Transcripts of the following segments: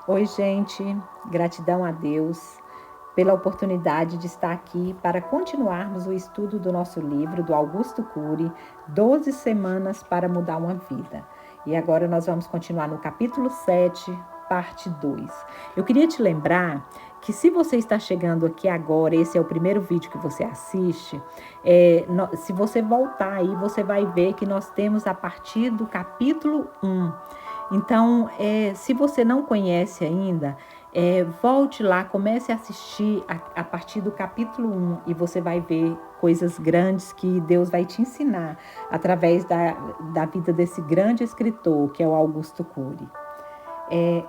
Oi, gente, gratidão a Deus pela oportunidade de estar aqui para continuarmos o estudo do nosso livro, do Augusto Cury, 12 Semanas para Mudar uma Vida. E agora nós vamos continuar no capítulo 7, parte 2. Eu queria te lembrar que se você está chegando aqui agora, esse é o primeiro vídeo que você assiste, se você voltar aí, você vai ver que nós temos a partir do capítulo 1. Então, se você não conhece ainda, volte lá, comece a assistir a partir do capítulo 1 e você vai ver coisas grandes que Deus vai te ensinar através da vida desse grande escritor, que é o Augusto Cury.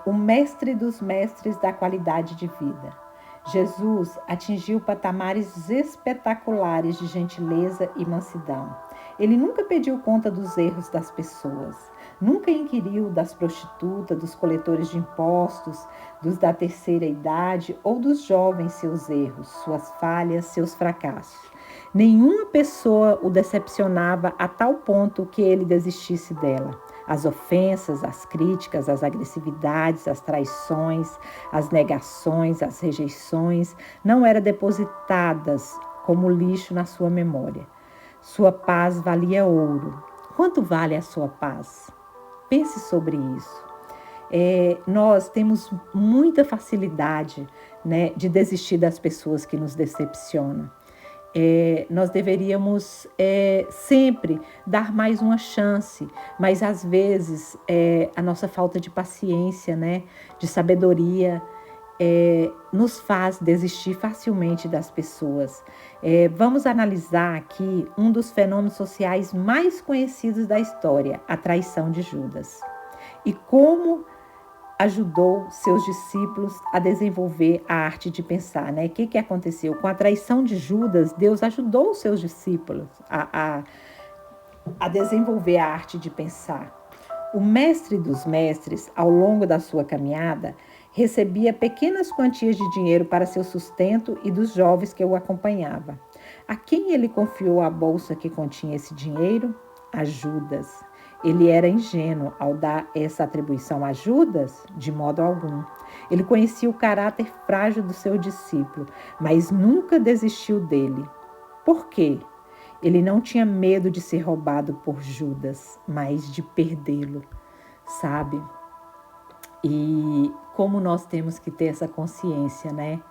O mestre dos mestres da qualidade de vida. Jesus atingiu patamares espetaculares de gentileza e mansidão. Ele nunca pediu conta dos erros das pessoas, nunca inquiriu das prostitutas, dos coletores de impostos, dos da terceira idade ou dos jovens seus erros, suas falhas, seus fracassos. Nenhuma pessoa o decepcionava a tal ponto que ele desistisse dela. As ofensas, as críticas, as agressividades, as traições, as negações, as rejeições não eram depositadas como lixo na sua memória. Sua paz valia ouro. Quanto vale a sua paz? Pense sobre isso. Nós temos muita facilidade, né, de desistir das pessoas que nos decepcionam. Nós deveríamos sempre dar mais uma chance, mas às vezes a nossa falta de paciência, né, de sabedoria, nos faz desistir facilmente das pessoas. Vamos analisar aqui um dos fenômenos sociais mais conhecidos da história, a traição de Judas. E como ajudou seus discípulos a desenvolver a arte de pensar, né? O que aconteceu? Com a traição de Judas, Deus ajudou os seus discípulos a desenvolver a arte de pensar. O mestre dos mestres, ao longo da sua caminhada, recebia pequenas quantias de dinheiro para seu sustento e dos jovens que o acompanhavam. A quem ele confiou a bolsa que continha esse dinheiro? A Judas. Ele era ingênuo ao dar essa atribuição a Judas? De modo algum. Ele conhecia o caráter frágil do seu discípulo, mas nunca desistiu dele. Por quê? Ele não tinha medo de ser roubado por Judas, mas de perdê-lo, sabe? E como nós temos que ter essa consciência, né?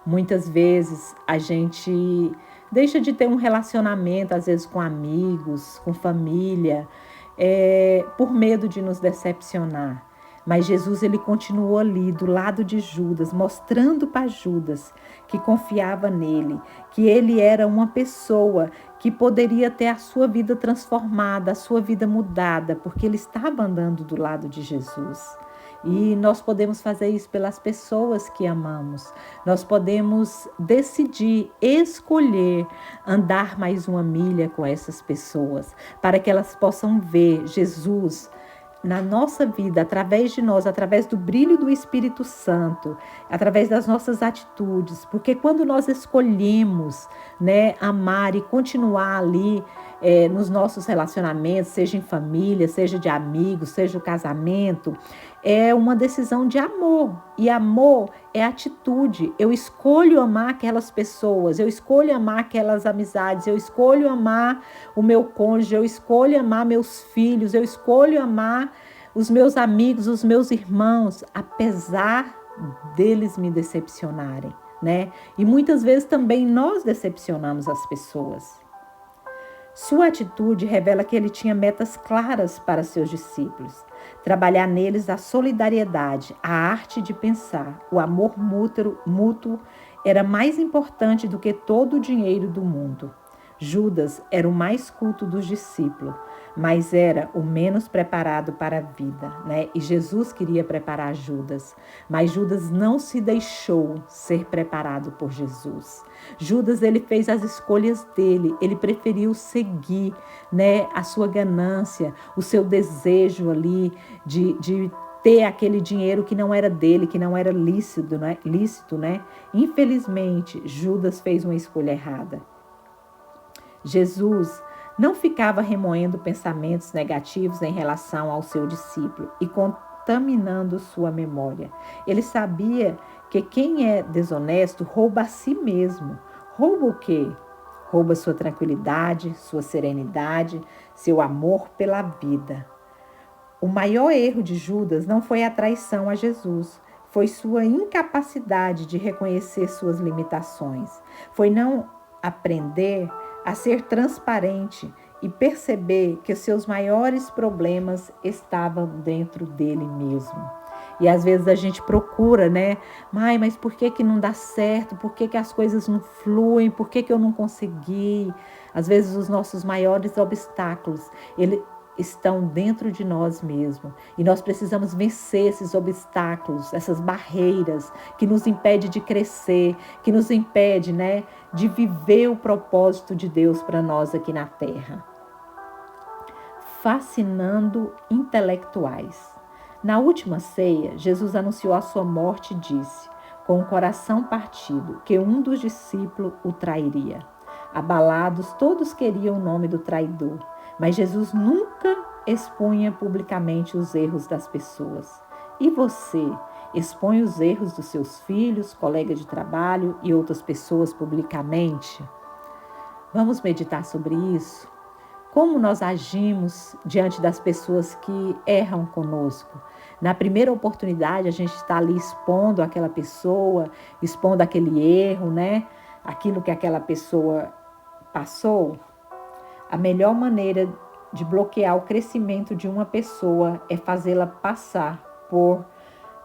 Muitas vezes a gente deixa de ter um relacionamento, às vezes com amigos, com família, por medo de nos decepcionar. Mas Jesus, ele continuou ali do lado de Judas, mostrando para Judas que confiava nele, que ele era uma pessoa que poderia ter a sua vida transformada, a sua vida mudada, porque ele estava andando do lado de Jesus. E nós podemos fazer isso pelas pessoas que amamos. Nós podemos decidir, escolher andar mais uma milha com essas pessoas, para que elas possam ver Jesus na nossa vida, através de nós, através do brilho do Espírito Santo, através das nossas atitudes, porque quando nós escolhemos, né, amar e continuar ali nos nossos relacionamentos, seja em família, seja de amigos, seja o casamento, é uma decisão de amor, e amor é atitude. Eu escolho amar aquelas pessoas, eu escolho amar aquelas amizades, eu escolho amar o meu cônjuge, eu escolho amar meus filhos, eu escolho amar os meus amigos, os meus irmãos, apesar deles me decepcionarem, né? E muitas vezes também nós decepcionamos as pessoas. Sua atitude revela que ele tinha metas claras para seus discípulos. Trabalhar neles a solidariedade, a arte de pensar, o amor mútuo era mais importante do que todo o dinheiro do mundo. Judas era o mais culto dos discípulos, mas era o menos preparado para a vida, né? E Jesus queria preparar Judas, mas Judas não se deixou ser preparado por Jesus. Judas, ele fez as escolhas dele, ele preferiu seguir, né, a sua ganância, o seu desejo ali de ter aquele dinheiro que não era dele, que não era lícito, né? Infelizmente, Judas fez uma escolha errada. Jesus não ficava remoendo pensamentos negativos em relação ao seu discípulo contaminando sua memória. Ele sabia que quem é desonesto rouba a si mesmo. Rouba o quê? Rouba sua tranquilidade, sua serenidade, seu amor pela vida. O maior erro de Judas não foi a traição a Jesus, foi sua incapacidade de reconhecer suas limitações. Foi não aprender a ser transparente e perceber que seus maiores problemas estavam dentro dele mesmo. E às vezes a gente procura, né? Mas por que não dá certo? Por que as coisas não fluem? Por que eu não consegui? Às vezes os nossos maiores obstáculos, estão dentro de nós mesmos. E nós precisamos vencer esses obstáculos, essas barreiras que nos impedem de crescer, que nos impede, né, de viver o propósito de Deus para nós aqui na Terra. Fascinando intelectuais. Na última ceia, Jesus anunciou a sua morte e disse, com o coração partido, que um dos discípulos o trairia. Abalados, todos queriam o nome do traidor, mas Jesus nunca expunha publicamente os erros das pessoas. E você expõe os erros dos seus filhos, colegas de trabalho e outras pessoas publicamente? Vamos meditar sobre isso? Como nós agimos diante das pessoas que erram conosco? Na primeira oportunidade, a gente está ali expondo aquela pessoa, expondo aquele erro, né? Aquilo que aquela pessoa passou. A melhor maneira de bloquear o crescimento de uma pessoa é fazê-la passar por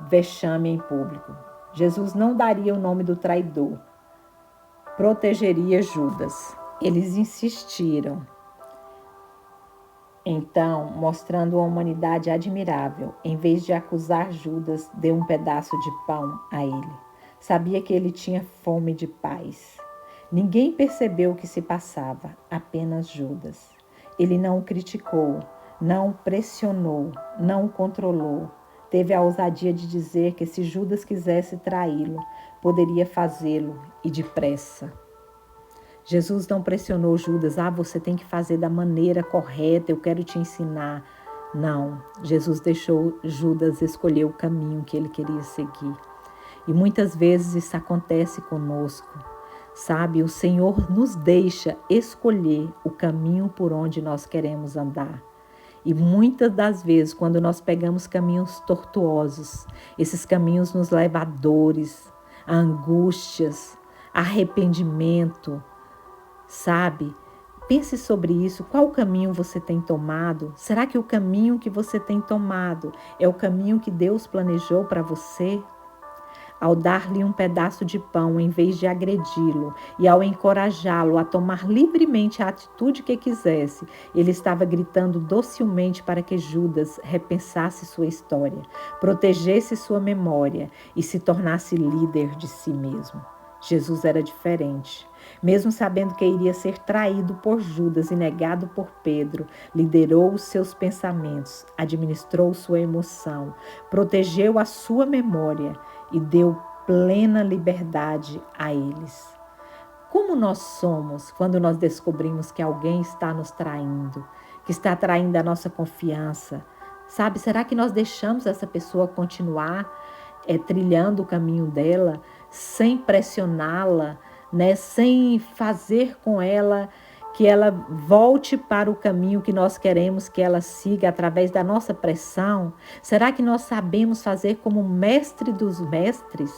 vexame em público. Jesus não daria o nome do traidor, protegeria Judas. Eles insistiram. Então, mostrando uma humanidade admirável, em vez de acusar Judas, deu um pedaço de pão a ele. Sabia que ele tinha fome de paz. Ninguém percebeu o que se passava, apenas Judas. Ele não o criticou, não o pressionou, não o controlou. Teve a ousadia de dizer que se Judas quisesse traí-lo, poderia fazê-lo e depressa. Jesus não pressionou Judas, você tem que fazer da maneira correta, eu quero te ensinar. Não, Jesus deixou Judas escolher o caminho que ele queria seguir. E muitas vezes isso acontece conosco, sabe? O Senhor nos deixa escolher o caminho por onde nós queremos andar. E muitas das vezes, quando nós pegamos caminhos tortuosos, esses caminhos nos levam a dores, a angústias, a arrependimento, sabe? Pense sobre isso. Qual caminho você tem tomado? Será que o caminho que você tem tomado é o caminho que Deus planejou para você? Ao dar-lhe um pedaço de pão em vez de agredi-lo e ao encorajá-lo a tomar livremente a atitude que quisesse, ele estava gritando docilmente para que Judas repensasse sua história, protegesse sua memória e se tornasse líder de si mesmo. Jesus era diferente. Mesmo sabendo que iria ser traído por Judas e negado por Pedro, liderou os seus pensamentos, administrou sua emoção, protegeu a sua memória e deu plena liberdade a eles. Como nós somos quando nós descobrimos que alguém está nos traindo, que está traindo a nossa confiança? Sabe, será que nós deixamos essa pessoa continuar trilhando o caminho dela, sem pressioná-la, né, sem fazer com ela que ela volte para o caminho que nós queremos que ela siga através da nossa pressão? Será que nós sabemos fazer como mestre dos mestres?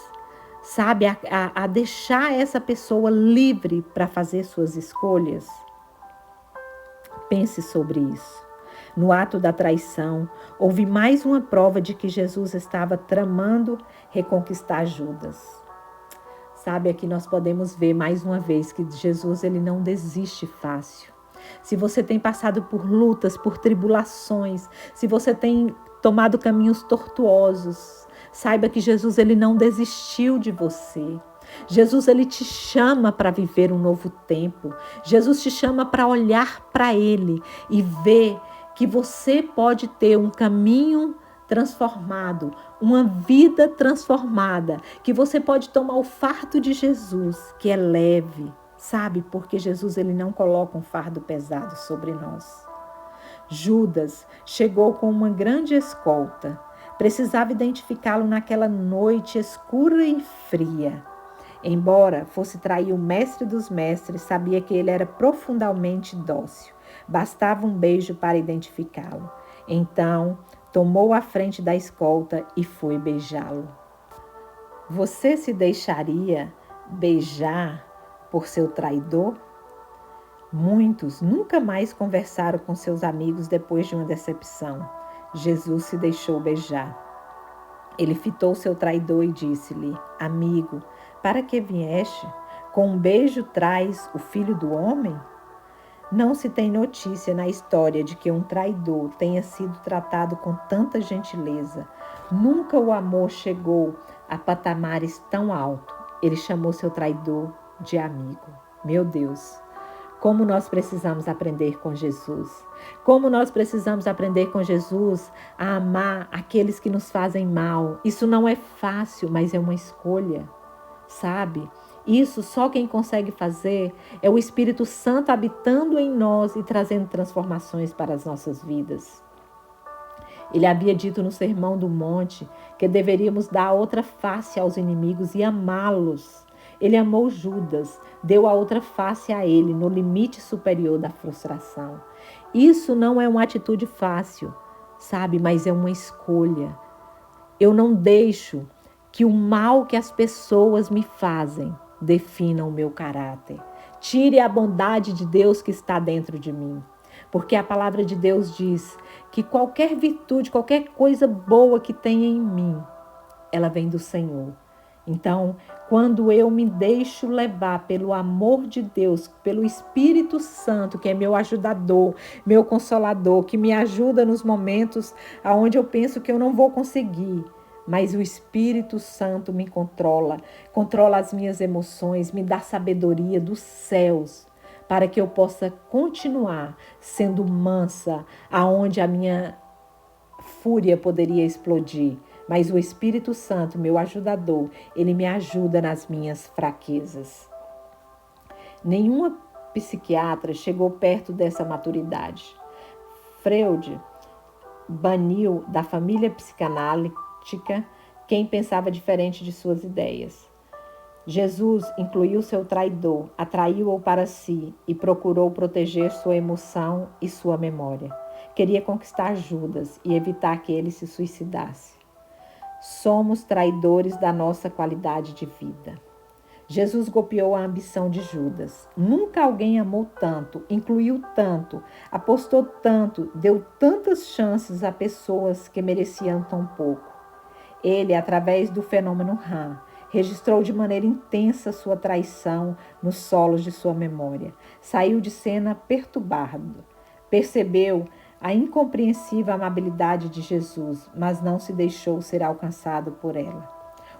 Sabe, a deixar essa pessoa livre para fazer suas escolhas? Pense sobre isso. No ato da traição, houve mais uma prova de que Jesus estava tramando reconquistar Judas. Sabe, aqui nós podemos ver mais uma vez que Jesus ele não desiste fácil. Se você tem passado por lutas, por tribulações, se você tem tomado caminhos tortuosos, saiba que Jesus ele não desistiu de você. Jesus ele te chama para viver um novo tempo. Jesus te chama para olhar para ele e ver que você pode ter um caminho transformado, uma vida transformada, que você pode tomar o fardo de Jesus, que é leve, sabe? Porque Jesus ele não coloca um fardo pesado sobre nós. Judas chegou com uma grande escolta, Precisava identificá-lo naquela noite escura e fria. Embora fosse trair o mestre dos mestres, sabia que ele era profundamente dócil. Bastava um beijo para identificá-lo. Então, tomou a frente da escolta e foi beijá-lo. Você se deixaria beijar por seu traidor? Muitos nunca mais conversaram com seus amigos depois de uma decepção. Jesus se deixou beijar. Ele fitou seu traidor e disse-lhe: Amigo, para que vieste? Com um beijo traz o filho do homem? Não se tem notícia na história de que um traidor tenha sido tratado com tanta gentileza. Nunca o amor chegou a patamares tão altos. Ele chamou seu traidor de amigo. Meu Deus! Como nós precisamos aprender com Jesus. Como nós precisamos aprender com Jesus a amar aqueles que nos fazem mal. Isso não é fácil, mas é uma escolha, sabe? Isso só quem consegue fazer é o Espírito Santo habitando em nós e trazendo transformações para as nossas vidas. Ele havia dito no Sermão do Monte que deveríamos dar outra face aos inimigos e amá-los. Ele amou Judas, deu a outra face a ele no limite superior da frustração. Isso não é uma atitude fácil, sabe? Mas é uma escolha. Eu não deixo que o mal que as pessoas me fazem defina o meu caráter. Tire a bondade de Deus que está dentro de mim. Porque a palavra de Deus diz que qualquer virtude, qualquer coisa boa que tenha em mim, ela vem do Senhor. Então, quando eu me deixo levar pelo amor de Deus, pelo Espírito Santo, que é meu ajudador, meu consolador, que me ajuda nos momentos onde eu penso que eu não vou conseguir, mas o Espírito Santo me controla as minhas emoções, me dá sabedoria dos céus, para que eu possa continuar sendo mansa, aonde a minha fúria poderia explodir. Mas o Espírito Santo, meu ajudador, ele me ajuda nas minhas fraquezas. Nenhuma psiquiatra chegou perto dessa maturidade. Freud baniu da família psicanalítica quem pensava diferente de suas ideias. Jesus incluiu seu traidor, atraiu-o para si e procurou proteger sua emoção e sua memória. Queria conquistar Judas e evitar que ele se suicidasse. Somos traidores da nossa qualidade de vida. Jesus golpeou a ambição de Judas. Nunca alguém amou tanto, incluiu tanto, apostou tanto, deu tantas chances a pessoas que mereciam tão pouco. Ele, através do fenômeno RAM, registrou de maneira intensa sua traição nos solos de sua memória. Saiu de cena perturbado. Percebeu a incompreensível amabilidade de Jesus, mas não se deixou ser alcançado por ela.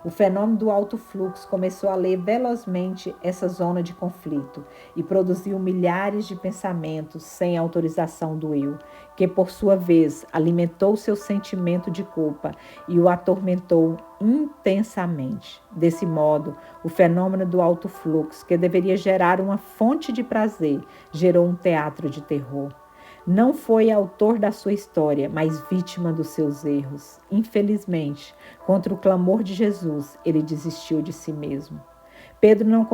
O fenômeno do alto fluxo começou a ler velozmente essa zona de conflito e produziu milhares de pensamentos sem autorização do eu, que por sua vez alimentou seu sentimento de culpa e o atormentou intensamente. Desse modo, o fenômeno do alto fluxo, que deveria gerar uma fonte de prazer, gerou um teatro de terror. Não foi autor da sua história, mas vítima dos seus erros. Infelizmente, contra o clamor de Jesus, ele desistiu de si mesmo. Pedro não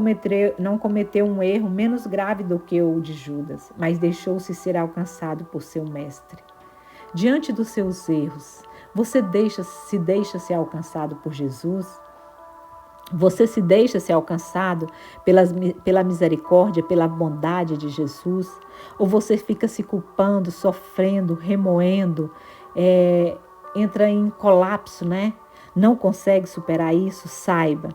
cometeu um erro menos grave do que o de Judas, mas deixou-se ser alcançado por seu mestre. Diante dos seus erros, você se deixa ser alcançado por Jesus? Você se deixa ser alcançado pela misericórdia, pela bondade de Jesus? Ou você fica se culpando, sofrendo, remoendo, entra em colapso, né? Não consegue superar isso? Saiba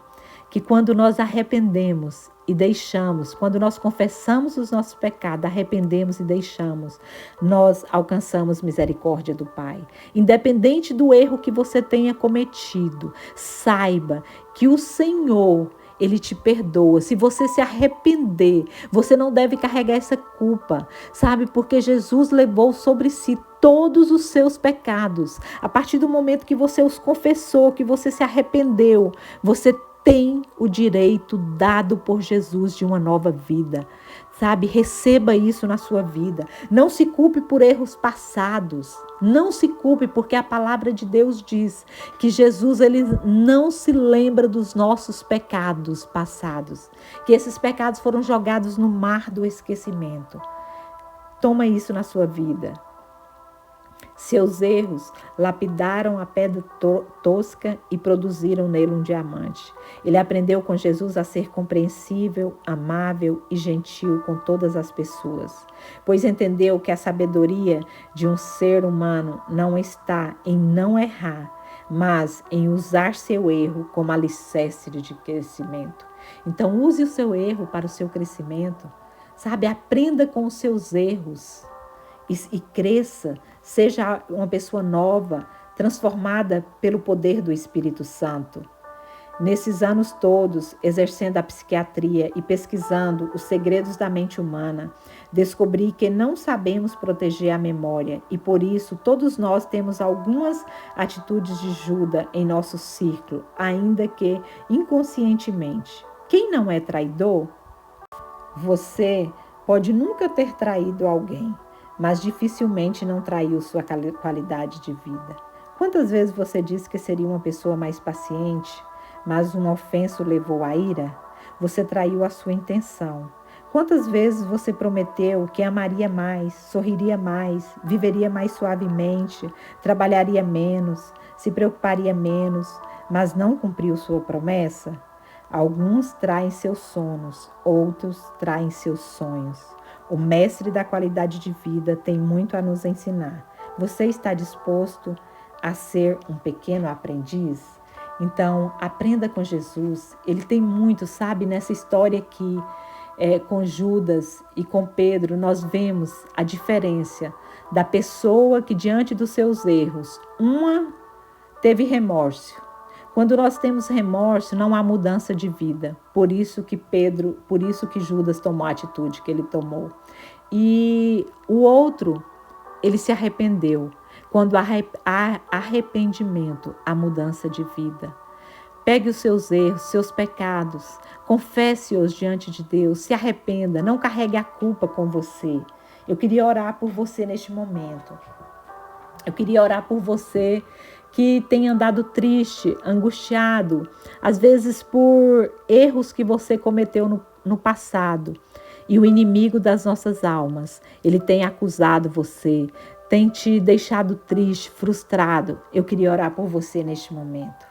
que quando nós arrependemos e deixamos, quando nós confessamos os nossos pecados, arrependemos e deixamos, nós alcançamos misericórdia do Pai. Independente do erro que você tenha cometido, saiba que o Senhor, Ele te perdoa. Se você se arrepender, você não deve carregar essa culpa, sabe? Porque Jesus levou sobre si todos os seus pecados. A partir do momento que você os confessou, que você se arrependeu, você tem o direito dado por Jesus de uma nova vida. Sabe, receba isso na sua vida. Não se culpe por erros passados. Não se culpe, porque a palavra de Deus diz que Jesus ele não se lembra dos nossos pecados passados. Que esses pecados foram jogados no mar do esquecimento. Toma isso na sua vida. Seus erros lapidaram a pedra tosca e produziram nele um diamante. Ele aprendeu com Jesus a ser compreensível, amável e gentil com todas as pessoas, pois entendeu que a sabedoria de um ser humano não está em não errar, mas em usar seu erro como alicerce de crescimento. Então, use o seu erro para o seu crescimento. Sabe, aprenda com os seus erros e cresça. Seja uma pessoa nova, transformada pelo poder do Espírito Santo. Nesses anos todos, exercendo a psiquiatria e pesquisando os segredos da mente humana, descobri que não sabemos proteger a memória e, por isso, todos nós temos algumas atitudes de Judas em nosso círculo, ainda que inconscientemente. Quem não é traidor? Você pode nunca ter traído alguém, mas dificilmente não traiu sua qualidade de vida. Quantas vezes você disse que seria uma pessoa mais paciente, mas uma ofensa o levou à ira? Você traiu a sua intenção. Quantas vezes você prometeu que amaria mais, sorriria mais, viveria mais suavemente, trabalharia menos, se preocuparia menos, mas não cumpriu sua promessa? Alguns traem seus sonos, outros traem seus sonhos. O mestre da qualidade de vida tem muito a nos ensinar. Você está disposto a ser um pequeno aprendiz? Então, aprenda com Jesus. Ele tem muito, sabe? Nessa história aqui, com Judas e com Pedro, nós vemos a diferença da pessoa que, diante dos seus erros, uma teve remorso. Quando nós temos remorso, não há mudança de vida. Por isso que Judas tomou a atitude que ele tomou. E o outro, ele se arrependeu. Quando há arrependimento, há mudança de vida. Pegue os seus erros, seus pecados, confesse-os diante de Deus, se arrependa, não carregue a culpa com você. Eu queria orar por você neste momento. Eu queria orar por você que tem andado triste, angustiado, às vezes por erros que você cometeu no passado. E o inimigo das nossas almas, ele tem acusado você, tem te deixado triste, frustrado. Eu queria orar por você neste momento.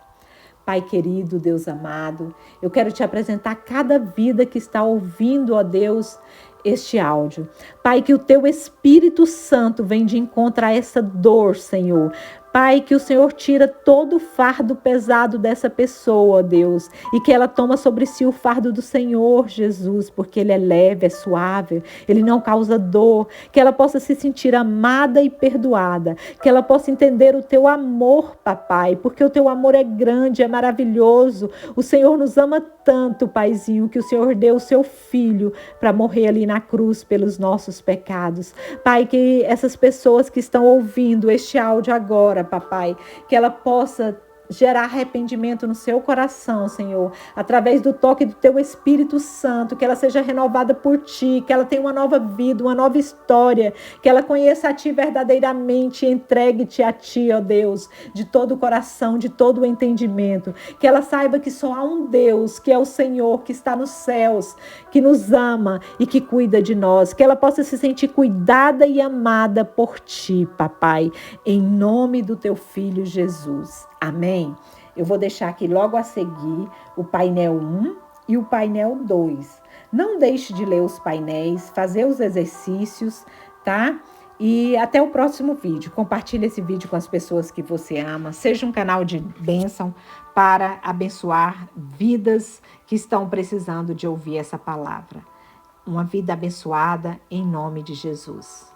Pai querido, Deus amado, eu quero te apresentar cada vida que está ouvindo, ó Deus, este áudio. Pai, que o teu Espírito Santo venha de encontro a essa dor, Senhor. Pai, que o Senhor tira todo o fardo pesado dessa pessoa, ó Deus, e que ela toma sobre si o fardo do Senhor, Jesus, porque ele é leve, é suave, ele não causa dor, que ela possa se sentir amada e perdoada, que ela possa entender o teu amor, papai, porque o teu amor é grande, é maravilhoso, o Senhor nos ama tanto, Paizinho, que o Senhor deu o seu Filho para morrer ali na cruz pelos nossos pecados. Pai, que essas pessoas que estão ouvindo este áudio agora, papai, que ela possa gerar arrependimento no seu coração, Senhor, através do toque do teu Espírito Santo, que ela seja renovada por ti, que ela tenha uma nova vida, uma nova história, que ela conheça a ti verdadeiramente e entregue-te a ti, ó Deus, de todo o coração, de todo o entendimento, que ela saiba que só há um Deus, que é o Senhor, que está nos céus, que nos ama e que cuida de nós, que ela possa se sentir cuidada e amada por ti, papai, em nome do teu Filho Jesus. Amém? Eu vou deixar aqui logo a seguir o painel 1 e o painel 2. Não deixe de ler os painéis, fazer os exercícios, tá? E até o próximo vídeo. Compartilhe esse vídeo com as pessoas que você ama. Seja um canal de bênção para abençoar vidas que estão precisando de ouvir essa palavra. Uma vida abençoada em nome de Jesus.